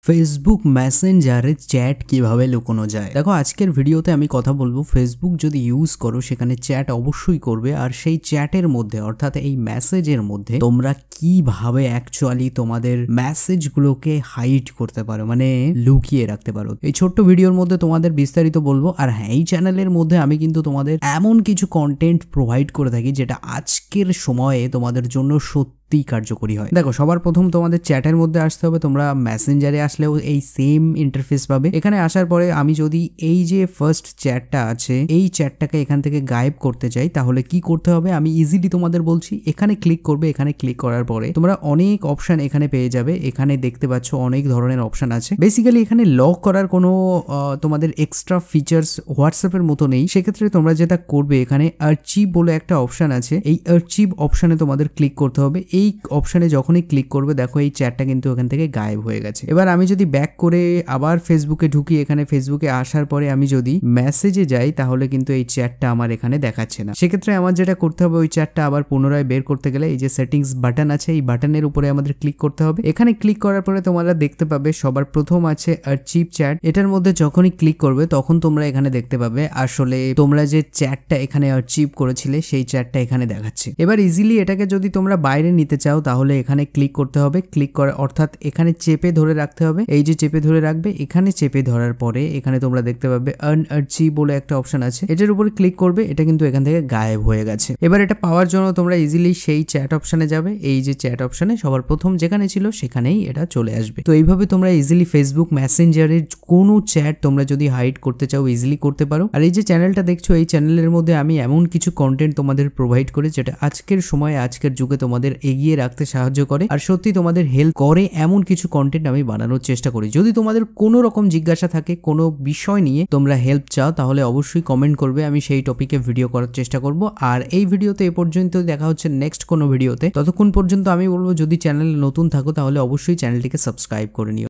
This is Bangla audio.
ফেসবুক মেসেঞ্জারে চ্যাট কিভাবে লুকোনো যায়। দেখো আজকের ভিডিওতে আমি কথা বলবো ফেসবুক যদি ইউজ করো সেখানে চ্যাট অবশ্যই করবে, আর সেই চ্যাটের মধ্যে অর্থাৎ এই মেসেজের মধ্যে তোমরা কিভাবে অ্যাকচুয়ালি তোমাদের মেসেজগুলোকে হাইড করতে পারো, মানে লুকিয়ে রাখতে পারো। এই ছোট্ট ভিডিওর মধ্যে তোমাদের বিস্তারিত বলবো। আর হ্যাঁ, এই চ্যানেলের মধ্যে আমি কিন্তু তোমাদের এমন কিছু কন্টেন্ট প্রোভাইড করে থাকি যেটা আজকের সময়ে তোমাদের জন্য সত্যি কার্যকরী হয়। দেখো সবার প্রথম তোমাদের চ্যাটের মধ্যে আসতে হবে। তোমরা মেসেঞ্জারে আসলেও এই সেম ইন্টারফেস পাবে। এখানে আসার পরে আমি যদি এই যে ফার্স্ট চ্যাটটা আছে এই চ্যাটটাকে এখান থেকে গায়েব করতে চাই তাহলে কি করতে হবে আমি ইজিলি তোমাদের বলছি। এখানে ক্লিক করবে। এখানে ক্লিক করার পরে তোমরা অনেক অপশন এখানে পেয়ে যাবে। এখানে দেখতে পাচ্ছ অনেক ধরনের অপশন আছে। বেসিক্যালি এখানে লক করার কোনো তোমাদের এক্সট্রা ফিচার্স হোয়াটসঅ্যাপের মতো নেই। সেক্ষেত্রে তোমরা যেটা করবে এখানে আর্চিভ বলে একটা অপশন আছে, এই আর্চিভ অপশনে তোমাদের ক্লিক করতে হবে। এই অপশনে যখনই ক্লিক করবে দেখো এই চ্যাটটা কিন্তু এখান থেকে গায়েব হয়ে গেছে। এবার আমি যদি ব্যাক করে আবার ফেসবুকে ঢুকি, এখানে ফেসবুকে আসার পরে আমি যদি মেসেজে যাই তাহলে কিন্তু এই চ্যাটটা আমার এখানে দেখাচ্ছে না। সেক্ষেত্রে আমার যেটা করতে হবে ওই চ্যাটটা আবার পুনরায় বের করতে গেলে এই যে সেটিংস বাটন আছে এই বাটনের উপরে আমাদের ক্লিক করতে হবে। এখানে ক্লিক করার পরে তোমরা দেখতে পাবে সবার প্রথম আছে আর্চিভ চ্যাট। এটার মধ্যে যখনই ক্লিক করবে তখন তোমরা এখানে দেখতে পাবে আসলে তোমরা যে চ্যাটটা এখানে আর্চিভ করেছিলে সেই চ্যাটটা এখানে দেখাচ্ছে। এবার ইজিলি এটাকে যদি তোমরা বাইরে নিতে চাও তাহলে এখানে ক্লিক করতে হবে। ক্লিক করা অর্থাৎ এখানে চেপে ধরে রাখতে হবে। এই যে চেপে ধরে রাখবে, এখানে চেপে ধরার পরে এখানে তোমরা দেখতে পাবে আনআর্চিভ বলে একটা অপশন আছে, এটার উপরে ক্লিক করবে। এটা কিন্তু এখান থেকে গায়েব হয়ে গেছে। এবার এটা পাওয়ার জন্য তোমরা ইজিলি সেই চ্যাট অপশনে যাবে। এই যে চ্যাট অপশনে সবার প্রথম যেখানে ছিল সেখানেই এটা চলে আসবে। তো এইভাবে তোমরা ইজিলি ফেসবুক মেসেঞ্জারের কোনো চ্যাট তোমরা যদি হাইড করতে চাও ইজিলি করতে পারো। আর এই যে চ্যানেলটা দেখছো এই চ্যানেলের মধ্যে আমি এমন কিছু কন্টেন্ট তোমাদের প্রোভাইড করি যেটা আজকের সময়ে আজকের যুগে তোমাদের এগিয়ে রাখতে সাহায্য করে আর সত্যি তোমাদের হেল্প করে। এমন কিছু কন্টেন্ট আমি বানানোর চেষ্টা করি। যদি তোমাদের কোনো রকম জিজ্ঞাসা থাকে, কোনো বিষয় নিয়ে তোমরা হেল্প চাও তাহলে অবশ্যই কমেন্ট করবে, আমি সেই টপিকে ভিডিও করার চেষ্টা করব। আর এই ভিডিওতে এ পর্যন্ত, দেখা হচ্ছে নেক্সট কোনো ভিডিওতে। ততক্ষণ পর্যন্ত আমি বলবো যদি চ্যানেলে নতুন থাকো তাহলে অবশ্যই চ্যানেলটিকে সাবস্ক্রাইব করে নিও।